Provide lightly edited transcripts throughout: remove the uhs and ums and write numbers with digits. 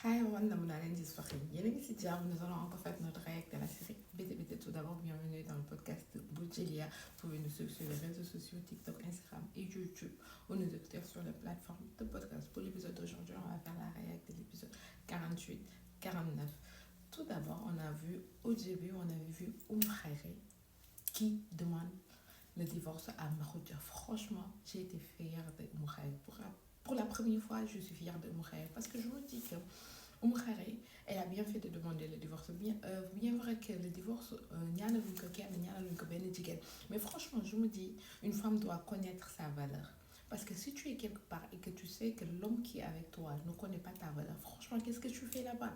Hi everyone, Namunalen Disfahi. Nous allons encore faire notre réact à la série BTBT. Tout d'abord, bienvenue dans le podcast de Boujelia. Vous pouvez nous suivre sur les réseaux sociaux, TikTok, Instagram et YouTube, ou nous écouter sur la plateforme de podcast. Pour l'épisode d'aujourd'hui, on va faire la réact de l'épisode 48-49. Tout d'abord, on a vu, au début, on avait vu Khairi qui demande le divorce à Maroudia. Franchement, j'ai été fière de Khairi. Pour la première fois, je suis fière de Khairi parce que je me dis que Khairi, elle a bien fait de demander le divorce. Bien vrai que le divorce, mais franchement, je me dis, une femme doit connaître sa valeur. Parce que si tu es quelque part et que tu sais que l'homme qui est avec toi ne connaît pas ta valeur, franchement, qu'est-ce que tu fais là-bas?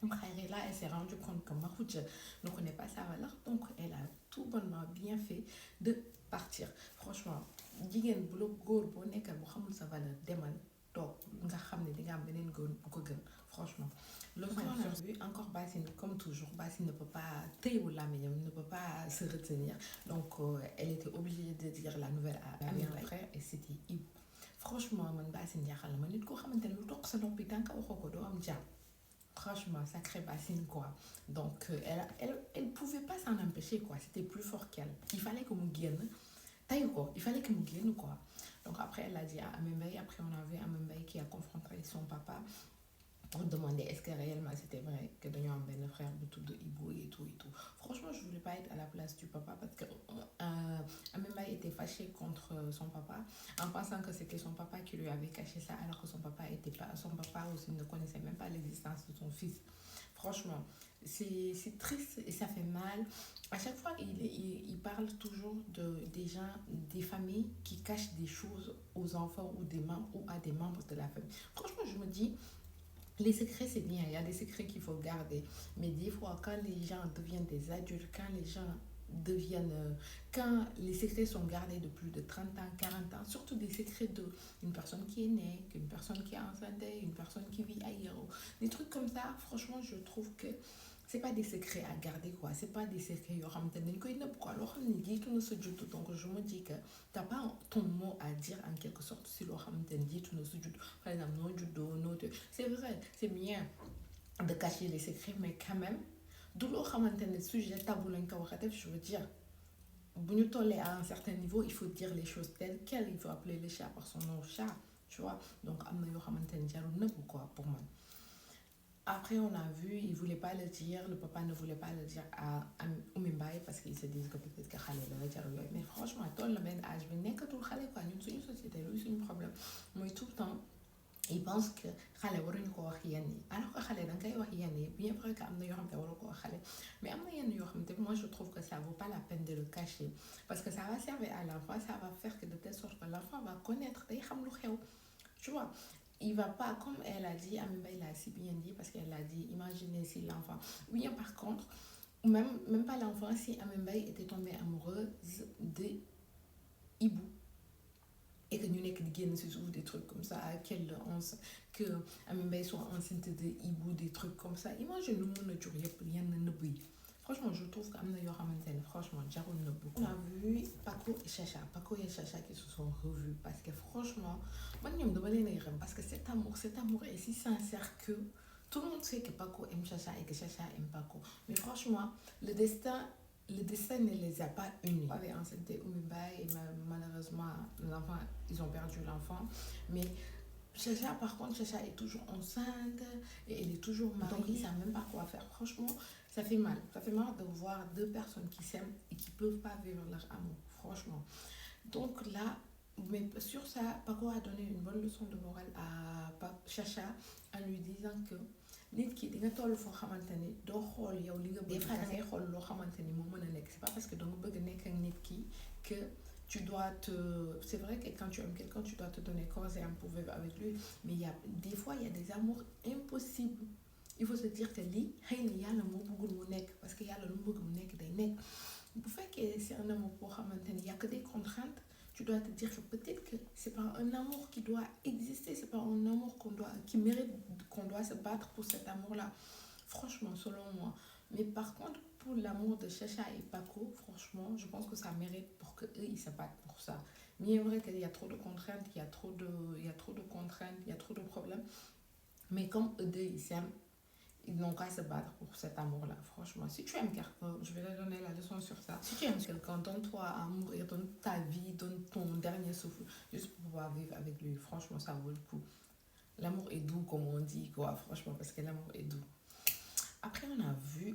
Là, elle s'est rendue compte que Marouja ne connaît pas sa valeur, donc elle a tout bonnement bien fait de partir. Franchement, jigéen bu la góor boo nekkal bu xamul sa valeur demal toog nga xam ne dinga am beneen góor bu ko gën. Franchement, le soir on a vu encore Bassine, comme toujours Bassine ne peut pas téyewul làmmiñam, ne peut pas se retenir, donc elle était obligée de dire la nouvelle à Amir frère et c'était Ibou. Franchement man Bassine jaaxal na ma nit koo xamante ne lu toq sa noppi tant que waxoo ko doo am jàmm. Franchement, sacrée bassine, quoi. Donc, elle pouvait pas s'en empêcher, quoi. C'était plus fort qu'elle. Il fallait que Mugienne, taille, quoi. Il fallait que Mugienne, quoi. Donc, après, elle a dit à Amembaye. Après, on a vu Amembaye qui a confronté son papa pour demander est-ce que réellement c'était vrai que nous avons un frère de Ibo et tout et tout. Franchement, je voulais pas être à la place du papa parce que Amemba était fâchée contre son papa en pensant que c'était son papa qui lui avait caché ça alors que son papa aussi ne connaissait même pas l'existence de son fils. Franchement, c'est triste et ça fait mal. À chaque fois, il parle toujours des gens, des familles qui cachent des choses aux enfants ou, ou à des membres de la famille. Franchement, je me dis, les secrets, c'est bien, il y a des secrets qu'il faut garder. Mais des fois, quand les gens deviennent des adultes, quand les secrets sont gardés de plus de 30 ans, 40 ans, surtout des secrets d'une personne qui est née, une personne qui est enceinte, une personne qui vit ailleurs, des trucs comme ça, franchement, je trouve que c'est pas des secrets à garder, quoi. C'est pas des secrets quoi. Donc je me dis que t'as pas ton mot à dire en quelque sorte si par exemple non judo, c'est vrai, c'est bien de cacher les secrets, mais quand même du loo xamante sujet tabou lañ ko waxate, je veux dire bu ñu tollee à un certain niveau il faut dire les choses telles quelles, il faut appeler le chat par son nom chat, tu vois. Donc am na yoo xamante ne jarul nëbb, quoi, pour moi. Après, on a vu, il ne voulait pas le dire, le papa ne voulait pas le dire à Oumimbaye parce qu'ils se disent que peut-être que Khaled va dire. Mais franchement, tout le même âge, mais n'est que tout le Khaled, quoi. Nous sommes une société, nous sommes un problème. Moi, tout le temps, ils pensent que Khaled va rien quoi yani. Alors que Khaled, dans quel yani, bien vrai qu'il y a un peu Khaled. Mais moi, je trouve que ça ne vaut pas la peine de le cacher parce que ça va servir à l'enfant, ça va faire que de telle sorte que l'enfant va connaître, tu vois. Il va pas, comme elle a dit, Amimba, il a si bien dit, parce qu'elle a dit, imaginez si l'enfant, oui, par contre, même pas l'enfant, si Amimba était tombée amoureuse de Ibu, et que nous n'avons que des trucs comme ça, que Amimba soit enceinte de Ibu, des trucs comme ça, imagine nous, on ne rien ne brille. Franchement, je trouve qu'Amna Yoramantene, franchement, Jarul ne beaucoup. On a vu Paco et Chacha qui se sont revus parce que franchement, moi, je me demande parce que cet amour est si sincère que tout le monde sait que Paco aime Chacha et que Chacha aime Paco. Mais franchement, le destin ne les a pas unis. On avait enceinte Oumiba et malheureusement, l'enfant, ils ont perdu l'enfant. Mais Chacha, par contre, Chacha est toujours enceinte et elle est toujours mariée. Donc, ils ne savent même pas quoi faire. Franchement, ça fait mal. Ça fait mal de voir deux personnes qui s'aiment et qui ne peuvent pas vivre leur amour. Franchement. Donc là, mais sur ça, Paco a donné une bonne leçon de morale à Chacha en lui disant que nit ki di nga toll foo xamante ni doo xool yow li nga bëgg. Des fois da ngay xool loo xamante ni moo mën a nekk. C'est pas parce que da nga bëgg nekk ak nit ki que tu dois te... C'est vrai que quand tu aimes quelqu'un, tu dois te donner corps et âme pour vivre avec lui. Mais des fois, il y a des amours impossibles. Il faut se dire que li xëy na yàlla moo bëggul mu nekk parce que yàlla lu mu bëgg mu nekk day nekk. Bu fekkee c'est un amour boo xamante ni y a que des contraintes, tu dois te dire que peut-être que c'est pas un amour qui doit exister, c'est pas un amour qui mérite qu'on doit se battre pour cet amour-là. Franchement, selon moi. Mais par contre, pour l'amour de Chacha et Paco, franchement, je pense que ça mérite pour qu'eux, ils se battent pour ça. Mais il est vrai qu'il y a trop de contraintes, il y a trop de contraintes, il y a trop de problèmes. Mais comme eux deux, ils s'aiment, ils n'ont qu'à se battre pour cet amour-là. Franchement, si tu aimes quelqu'un, je vais te donner la leçon sur ça. Si tu aimes quelqu'un, donne-toi à mourir, donne ta vie, donne ton dernier souffle, juste pour pouvoir vivre avec lui. Franchement, ça vaut le coup. L'amour est doux, comme on dit, quoi. Franchement, parce que l'amour est doux. Après, on a vu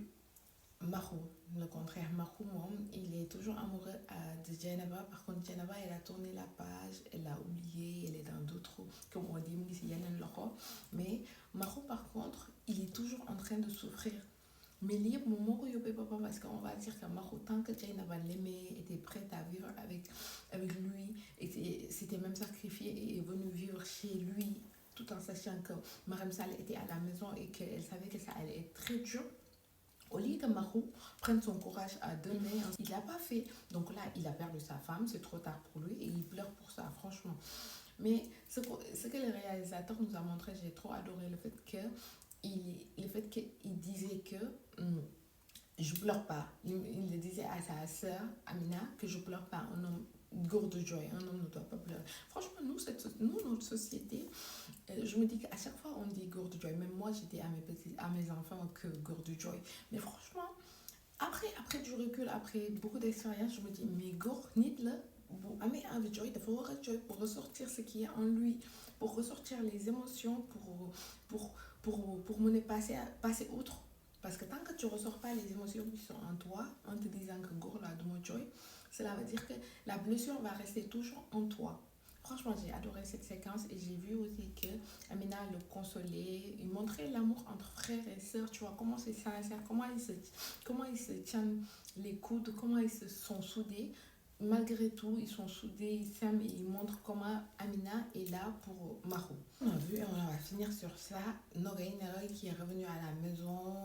Mahou, le contraire. Mahou, il est toujours amoureux de Jennifer. Par contre, Jennifer, elle a tourné la page, elle l'a oublié, elle est dans d'autres, comme on dit, mais Mahou, par contre, il est toujours en train de souffrir. Mais libre, mon papa, parce qu'on va dire que Mahou, tant que Jennifer l'aimait, était prête à vivre avec lui, s'était même sacrifiée et est venue vivre chez lui, tout en sachant que Marem Sall était à la maison et qu'elle savait que ça allait être très dur. Au lieu que Mahou prenne son courage à deux mains, il ne l'a pas fait. Donc là, il a perdu sa femme, c'est trop tard pour lui et il pleure pour ça, franchement. Mais ce que le réalisateur nous a montré, j'ai trop adoré le fait qu'il disait que je pleure pas. Il le disait à sa sœur Amina que je pleure pas. Un homme gourde de joie, un homme ne doit pas pleurer. Franchement, notre société, je me dis qu'à chaque fois on dit gourde de joy, même moi j'étais à mes enfants que gourde de joy. Mais franchement, après du recul, après beaucoup d'expérience, je me dis, mais gourde, nit là, bu amee envie joy, dafa war a joy pour ressortir ce qui est en lui, pour ressortir les émotions, pour, pour mener passer outre. Parce que tant que tu ne ressors pas les émotions qui sont en toi, en te disant que gourde là, de mon joy, cela veut dire que la blessure va rester toujours en toi. Franchement, j'ai adoré cette séquence et j'ai vu aussi que Amina le consolait, il montrait l'amour entre frères et sœurs, tu vois, comment c'est sincère, comment ils se tiennent les coudes, comment ils se sont soudés. Malgré tout, ils sont soudés, ils s'aiment et ils montrent comment Amina est là pour Mahou. On a vu et on va finir sur ça. Nogay qui est revenue à la maison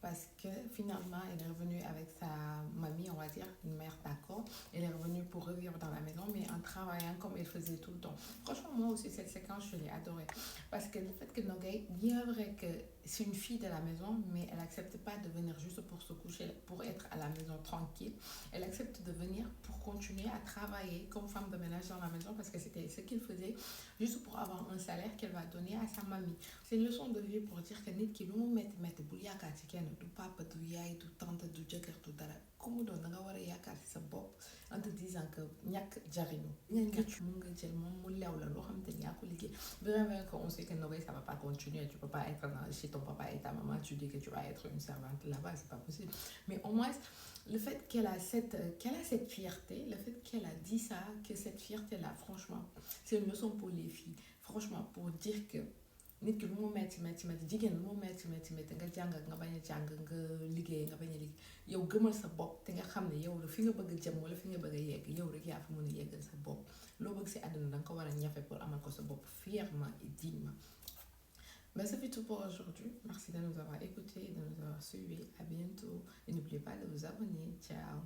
parce que finalement elle est revenue avec sa mamie, on va dire, une mère d'accord. Elle est revenue pour revivre dans la maison, mais en travaillant comme elle faisait tout le temps. Franchement, moi aussi, cette séquence, je l'ai adorée. Parce que le fait que Nogay, bien vrai que c'est une fille de la maison, mais elle n'accepte pas de venir juste pour se coucher, pour être à la maison tranquille. Elle accepte de venir pour continuer à travailler comme femme de ménage dans la maison parce que c'était ce qu'il faisait juste pour avoir un salaire qu'elle va donner à sa mamie. C'est une leçon de vie pour dire que nit ki lu mu metti metti bul yaakaar ci kenn, du papa du yaay du tante du jëkkër du dara ku mu doon da nga war a yaakaar ci sa bopp en te disant que ñàkk jariñu nga ñàkk mun nga jël moom mu lew la loo xamante ni yaa ko liggéey. Bien vrai qu'on sait que Noé ça va pas continuer, tu peux pas être chez ton papa et ta maman, tu dis que tu vas être une servante là-bas, c'est pas possible. Mais au moins le fait qu'elle a cette fierté, le fait qu'elle a dit ça, que cette fierté-là, franchement, c'est une leçon pour les filles. Franchement, pour dire que nit ki lu mu metti jigéen lu mu metti nga jàng nga bañ a jàng nga liggéey nga bañ a liggéey yow gëmal sa bopp te nga xam ne yow la fi nga bëgg a jëm wala fi nga bëgg a yegg yow rek yaa fa mën a yeggal sa bopp loo bëgg si àdduna danga ko war a ñafe pour amal ko sa bopp fièrement et dignement. Ben, c'est tout pour aujourd'hui. Merci de nous avoir écoutés et de nous avoir suivis. À bientôt. Et n'oubliez pas de vous abonner. Ciao.